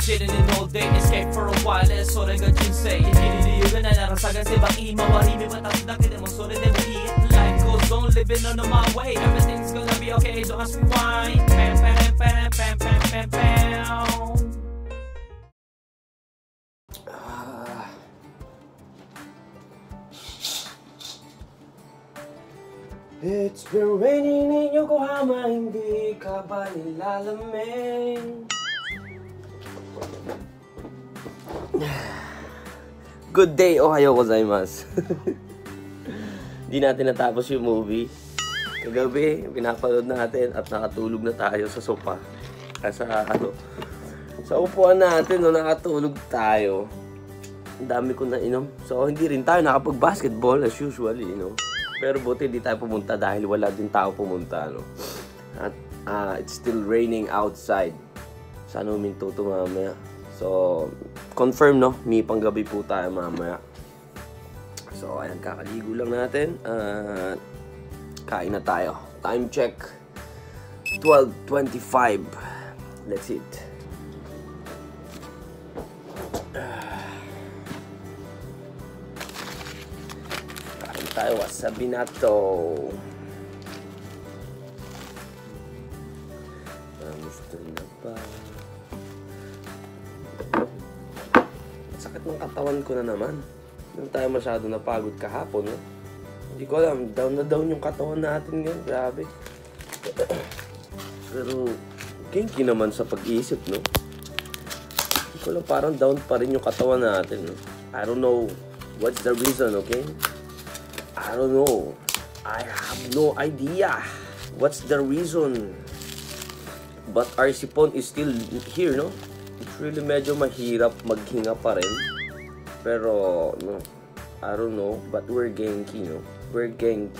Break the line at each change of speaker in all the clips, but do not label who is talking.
sitting in all day, escape for a while,それが人生。生きる理由がないなら探せばいい。周り見渡すだけでもそれでもいい。Life goes on, living on my way. Everything's gonna be okay, don't ask me why. Pam, pam, pam, pam, pam, pam, pam.
It's been raining in Yokohama, hindi ka ba nilalamig? Good day, ohayo gozaimasu. Hindi natin natapos yung movie. Kagabi, pinapanood natin at nakatulog na tayo sa sofa. Sa upuan natin, no, nakatulog tayo. Ang dami ko na inom. So, hindi rin tayo nakapag-basketball as usually, no? Pero buti di tayo pumunta dahil wala din tao pumunta, no? At it's still raining outside. Sana huminto ito mamaya. So, confirm, no? May panggabi po tayo mamaya. So, ayan, kakaligo lang natin. Kain na tayo. Time check. 12:25. Let's eat. Tayo wasabi na to. Gusto na ba? Sakit ng katawan ko na naman. Hindi tayo masyado napagod kahapon, no? Hindi ko alam, down na down yung katawan natin ngayon. Grabe. Pero kinky naman sa pag-iisip, no? Hindi ko alam, parang down pa rin yung katawan natin, no? I don't know what's the reason, okay? I don't know. I have no idea what's the reason. But our sipon is still here, no? It's really medyo mahirap maghinga pa rin. Pero, no, I don't know. But we're genki, no? We're genki.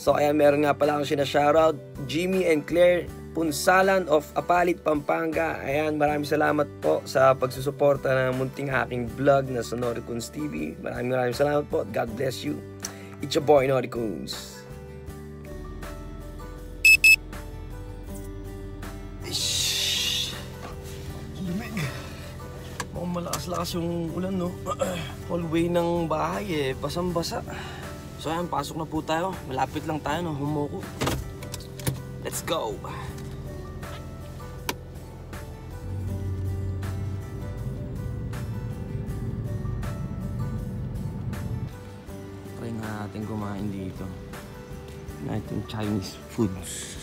So ayan, meron nga pala akong sinashoutout, Jimmy and Claire Punsalan of Apalit, Pampanga. Ayan, maraming salamat po sa pagsusuporta ng munting aking vlog na sa Noricons TV. Maraming salamat po. God bless you. It's your boy, Noricons. Lamig. Mukhang malakas-lakas yung ulan, no? Hallway ng bahay, basang-basa. So ayan, pasok na po tayo. Malapit lang tayo, no? Humoko. Let's go! Try nga natin kumain dito. Natin Chinese foods.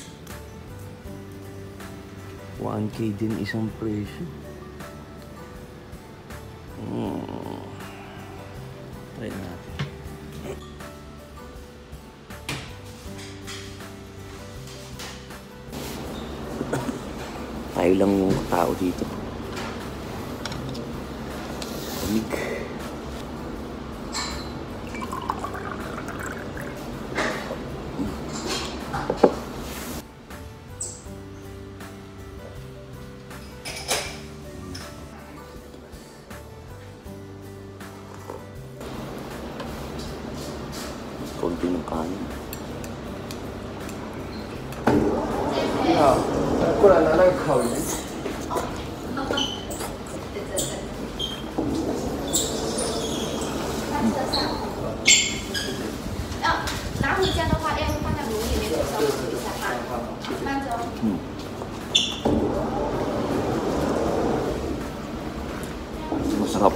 1K din isang presyo. Try natin. Tayo lang yung tao dito. Lamig. Konti ng kanin. Yeah. 不然拿那个烤鱼。
拿回家的话，要放在炉里面烧一下哈，慢着。
Masarap.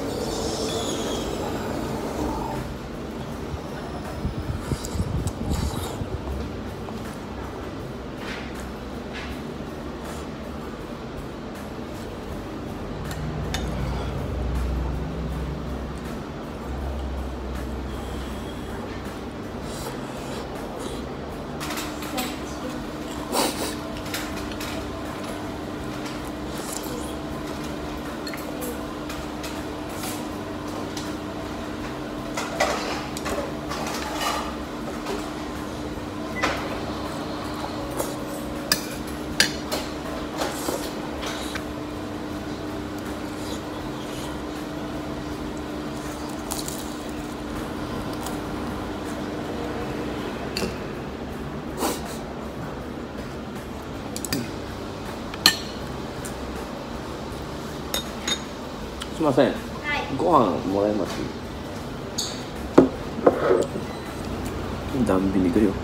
すいません。
はい。
ご飯もらえます？Ang dami binigay oh.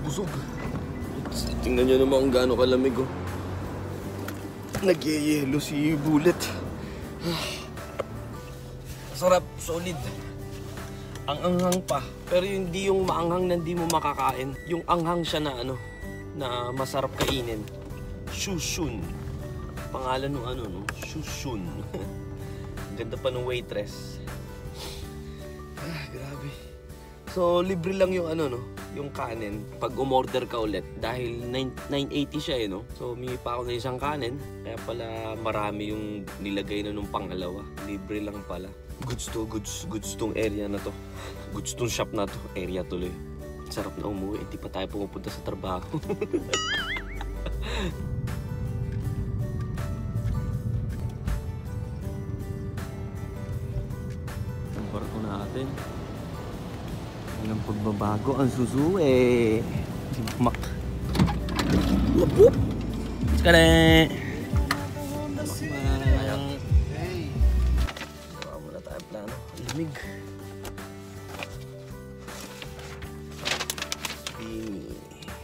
Busog. Tingnan nyo naman kung gaano kalamig oh. Nagyayelo si Bullet. Sarap, solid. Ang anghang pa. Pero hindi yung maanghang na hindi mo makakain. Yung anghang siya na ano, na masarap kainin. Shushun. Pangalan ng ano, no? Shushun. Ganda pa ng waitress. Grabe. So, libre lang yung ano, no? Yung kanin. Pag umorder ka ulit. Dahil 980 siya eh, no? So, humingi pa ako ng isang kanin. Kaya pala marami yung nilagay na nung pangalawa. Libre lang pala. Goods tong area na to. Goods tong shop na to. Area tuloy. Sarap na umuwi. Hindi pa tayo pumupunta sa trabaho. Ang barko natin. Walang pagbabago ang susuwi. Si Mak. Wup wup! Skale! Baka muna tayo plano. Lamig.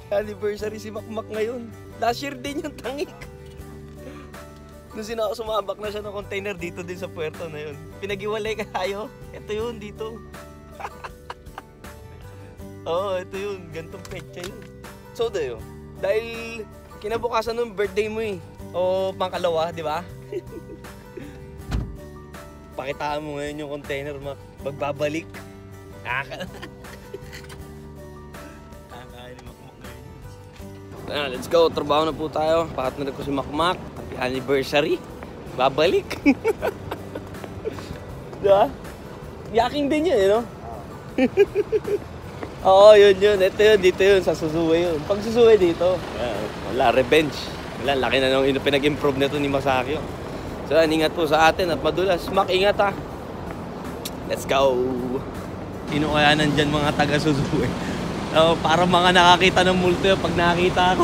Anniversary si Makmak ngayon. Last year din yung tangik. Nung sumabak na siya ng container dito din sa puerto na yun. Pinag-iwalay ka tayo. Ito yun dito. Oo, ito yun. Gantong petsa yun. So, dayo. Dahil kinabukasan ng birthday mo eh. O pangkalawa, di ba? Pakitaan mo ngayon yung container, magbabalik. Kakain ni Makmak ngayon. Let's go. Trabaho na po tayo. Partner ko si Makmak. Happy anniversary. Babalik. Diba? Yaking din yun, eh, no? Oo, yun. Ito yun, dito yun. Sa Suzuwe yun. Pag Suzuwe dito, wala, revenge. Wala, laki na nung pinag-improve nito ni Masakyo. So, ingat po sa atin at madulas. Mak, ingat ha. Let's go. Sino kaya nandyan mga taga Suzuwe? Para mga nakakita ng multo pag nakakita ako.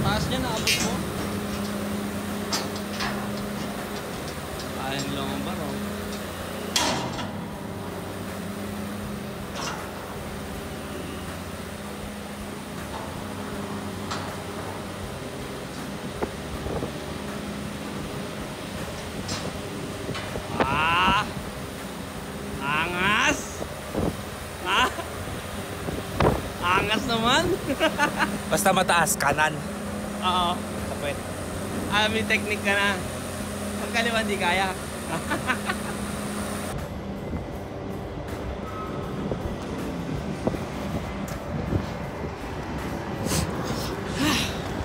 Taas niya, naabot mo? Kain lang ang baro. Angas naman.
Basta mataas, kanan.
Oo. Kapit. May technique ka na. Pag kaliwa, di kaya.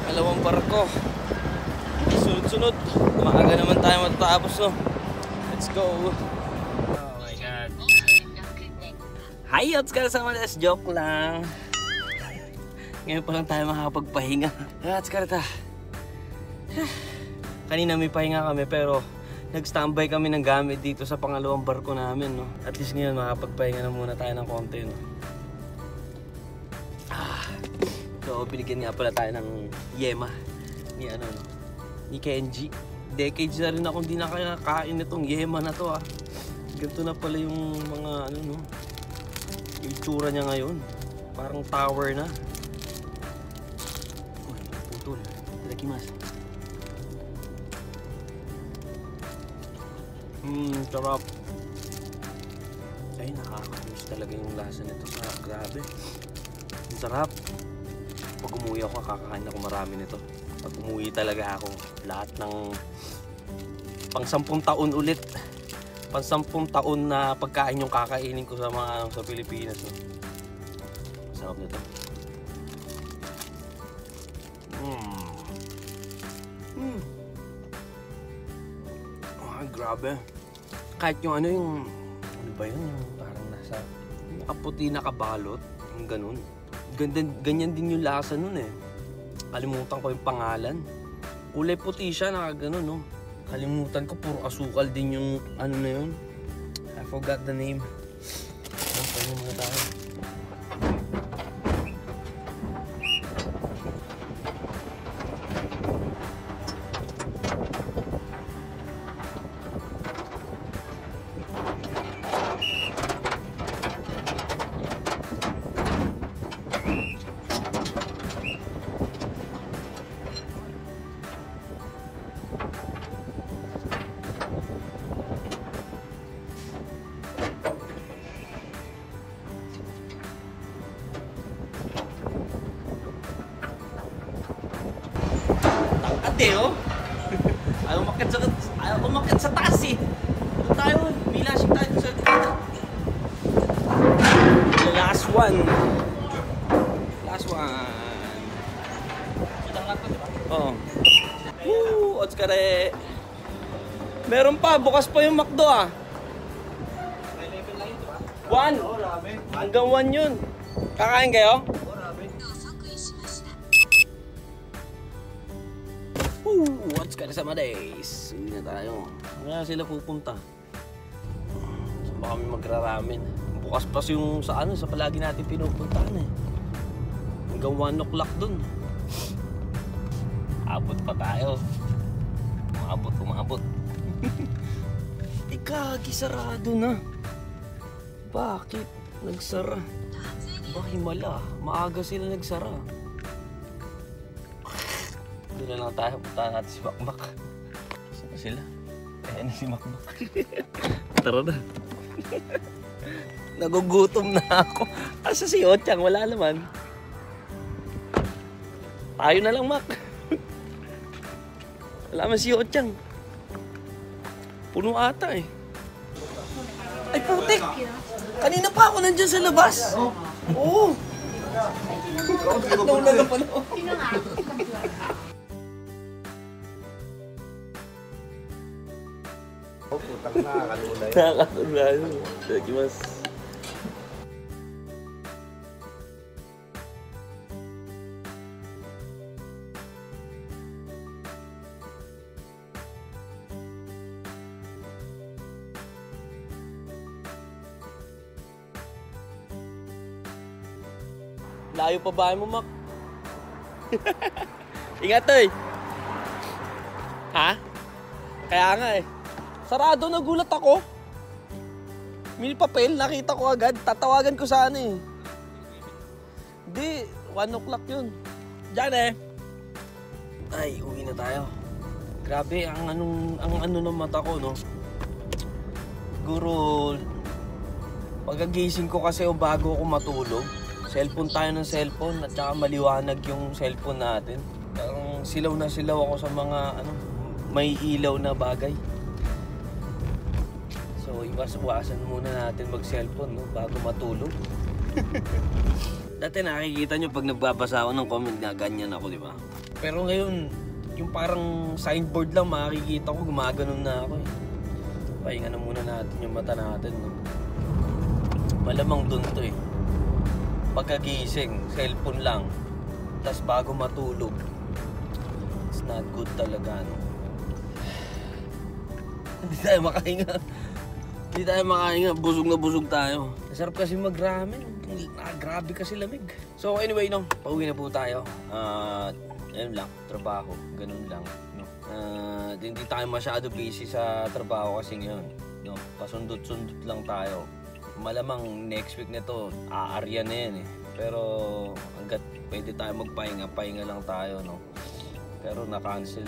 Kalawang barko. Sunod-sunod. Maaga naman tayo matatapos, no? Let's go. Oh my God. Hi, Otskar sa mga joke lang. Ngayon pa lang tayo makakapagpahinga. Otskar ta. Kanina may pahinga kami pero nag-standby kami ng gamit dito sa pangalawang barko namin, no? At least ngayon makakapagpahinga na muna tayo ng konti, no? So, binigyan nga pala tayo ng yema ni ano, no? Ni Kenji. Decades na rin ako hindi nakakain itong yema na to, ah. Ganito na pala yung mga ano, no? Yung itsura niya ngayon. Parang tower na. Uy, putol. Itadakimasu. Sarap. Ay, nakakamiss talaga yung lasa nito. Grabe. Ang sarap. Pag umuwi ako, kakain ako marami nito. Pag umuwi talaga ako, lahat ng pang 10 taon ulit. Pang 10 taon na pagkain yung kakainin ko sa mga sa Pilipinas. No? Sarap nito. Grabe. Kahit yung ano ba yun? Yung parang nasa nakaputi na kabalot. Yung ganun. Ganyan din yung lasa nun eh. Kalimutan ko yung pangalan. Kulay puti siya, nakagano no. Kalimutan ko, puro asukal din yung ano na yun. I forgot the name. Ano mga tayo? Oh. Ayaw umakyat sa taas eh. Doon tayo, may lashing tayo sa dito. The last one. Last one. Oo. Woo! Otskare! Meron pa, bukas pa yung McDo ah. 1. Hanggang 1 yun. Kakain kayo? What's ka sa days? Uwi na tayo. Kaya sila pupunta. Saan ba kami magraramen? Bukas pa yung sa ano, sa palagi natin pinupuntahan eh. Hanggang 1 o'clock dun. Abot pa tayo. Umabot. Ikagi, sarado na. Bakit? Nagsara. Himala. Maaga sila nagsara. Doon na lang tayo, punta natin si Makmak. Saan sila? Ayan si Makmak. Tara na. Nagugutom na ako. Asa si Ochang? Wala naman. Tayo na lang, Mak. Wala man si Ochang. Puno ata eh. Ay, putik! Kanina pa ako nandyan sa labas. Oo. Tatlo na pala.
Putang nakakalulay.
Nakakalulay. Takimasu. Layo pa bahay mo, Mak? Ingat, eh. Ha? Kaya nga eh. Sarado, nagulat ako. May papel, nakita ko agad. Tatawagan ko sana eh. Hindi, 1 o'clock yun. Diyan eh. Ay, uwi na tayo. Grabe, ang ano ng mata ko, no? Siguro, pagkagising ko kasi o bago ako matulog, cellphone tayo ng cellphone at saka maliwanag yung cellphone natin. Parang silaw na silaw ako sa mga may ilaw na bagay. So, iwas-iwasan muna natin mag-cellphone, no, bago matulog. Dati nakikita nyo pag nagbabasa ako ng comment na ganyan ako, di ba? Pero ngayon, yung parang signboard lang makikita ko, gumaganon na ako eh. Pahinga na muna natin yung mata natin, no? Malamang dun to eh. Pagkagising, cellphone lang. Tapos bago matulog. It's not good talaga, no? Hindi tayo makahinga. Hindi tayo makahinga. Busog na busog tayo. Masarap kasi mag-ramen. Grabe kasi lamig. So anyway, no, pauwi na po tayo. Ayun lang, trabaho. Ganun lang, no? Hindi tayo masyado busy sa trabaho kasi ngayon, no? Pasundot-sundot lang tayo. Malamang next week na to, aarya na yan eh. Pero hanggat pwede tayo magpahinga, pahinga lang tayo, no? Pero na-cancel.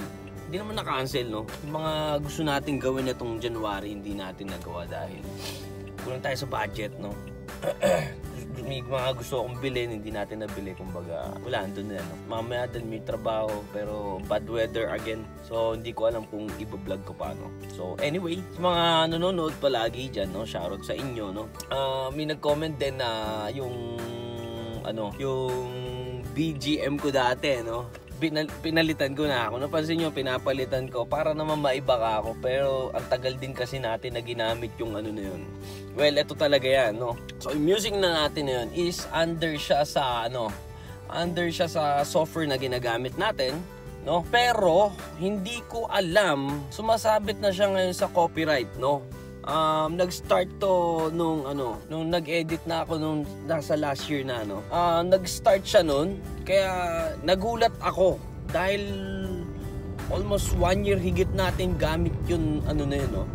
Hindi naman na-cancel, no? Yung mga gusto natin gawin na itong January, hindi natin nagawa dahil kulang tayo sa budget, no? May mga gusto akong bilhin, hindi natin nabili. Kumbaga, wala, andun na, no? Mamaya din may trabaho, pero bad weather again. So, hindi ko alam kung i-vlog ko paano. So, anyway, sa mga nanonood palagi dyan, no? Shoutout sa inyo, no? May nag-comment din na yung BGM ko dati, no? pinalitan ko na ako. Napansin nyo, pinapalitan ko para naman maiba ka ako. Pero ang tagal din kasi natin na ginamit yung ano na yun. Well, ito talaga yan, no? So, yung music na natin na yun is under siya sa software na ginagamit natin, no? Pero, hindi ko alam, sumasabit na siya ngayon sa copyright, no? Nag-start to nung nag-edit na ako nung nasa last year na nag-start siya nun, kaya nagulat ako dahil almost 1 year higit natin gamit yun na yun, no?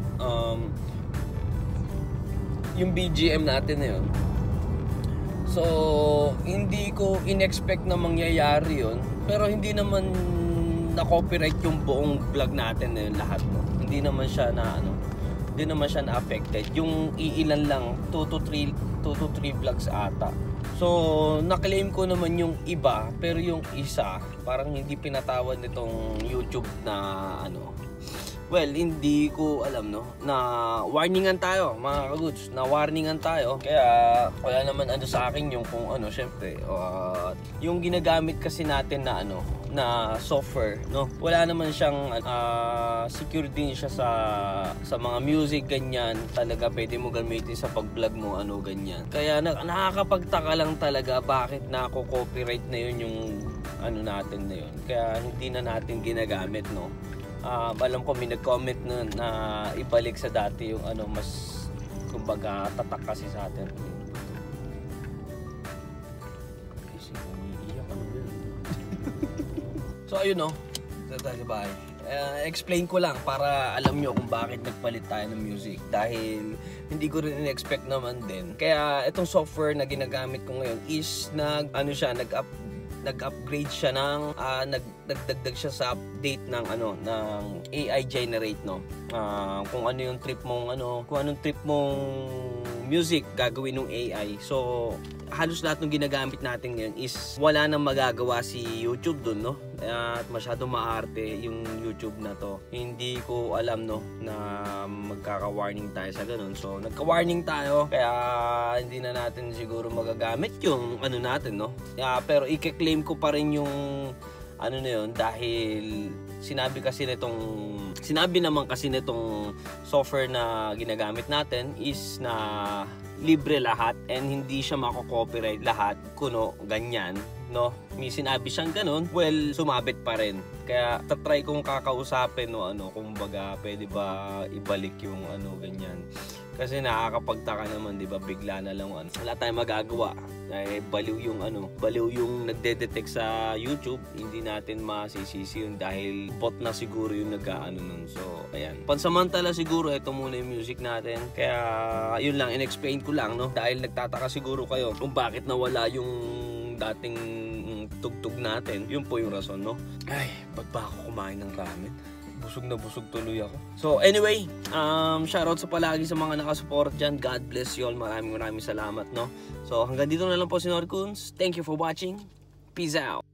Yung BGM natin na yun. So, hindi ko in-expect na mangyayari yun, pero hindi naman na-copyright yung buong vlog natin na yun lahat, no? Hindi naman siya na-affected. Yung iilan lang, 2 to 3 vlogs ata. So, na-claim ko naman yung iba, pero yung isa, parang hindi pinatawad nitong YouTube na well, hindi ko alam, no? Na warningan tayo, mga kaguds. Na warningan tayo. Kaya, wala naman sa akin yung kung syempre, yung ginagamit kasi natin na na software, no? Wala naman siyang secure din siya sa mga music, ganyan. Talaga pwede mo gamitin sa pag-vlog mo, ganyan. Kaya nakakapagtaka lang talaga bakit nako-copyright na yun yung natin na yun. Kaya hindi na natin ginagamit, no? Alam ko may nag-comment nun na ibalik sa dati yung mas kumbaga tatak kasi sa atin. So ayun, no? Bye. Explain ko lang para alam nyo kung bakit nagpalit tayo ng music, dahil hindi ko rin in-expect naman din. Kaya itong software na ginagamit ko ngayon is nag-upgrade siya ng nagdagdag siya sa update ng ng AI generate, no? Kung ano yung trip mong kung anong trip mong music gagawin ng AI. So halos lahat ng ginagamit natin ngayon is wala nang magagawa si YouTube dun, no? At masyadong maarte yung YouTube na to. Hindi ko alam, no, na magkaka-warning tayo sa ganun. So nagka-warning tayo, kaya hindi na natin siguro magagamit yung natin, no? Pero i-claim ko pa rin yung na yun, dahil sinabi naman kasi nitong software na ginagamit natin is na libre lahat and hindi siya mako-copyright lahat kuno ganyan, no? May sinabi siyang ganun, well, sumabit pa rin. Kaya tatry kong kakausapin, no, kung baga pwede ba ibalik yung ganyan. Kasi nakakapagtaka naman, di ba, bigla na lang wala tayong magagawa. Baliw yung nagde-detect sa YouTube, hindi natin masisisi yun dahil bot na siguro yung nun. So, ayan. Pansamantala siguro, ito muna yung music natin. Kaya, yun lang, in-explain ko lang, no? Dahil nagtataka siguro kayo kung bakit nawala yung dating tugtog natin. Yun po yung rason, no? Ay, ba't ba ako kumain ng ramen? Busog na busog tuloy ako. So anyway, shoutout sa palagi sa mga nakasupport dyan. God bless you all. Maraming salamat, no? So hanggang dito na lang po si Norkuns. Thank you for watching. Peace out.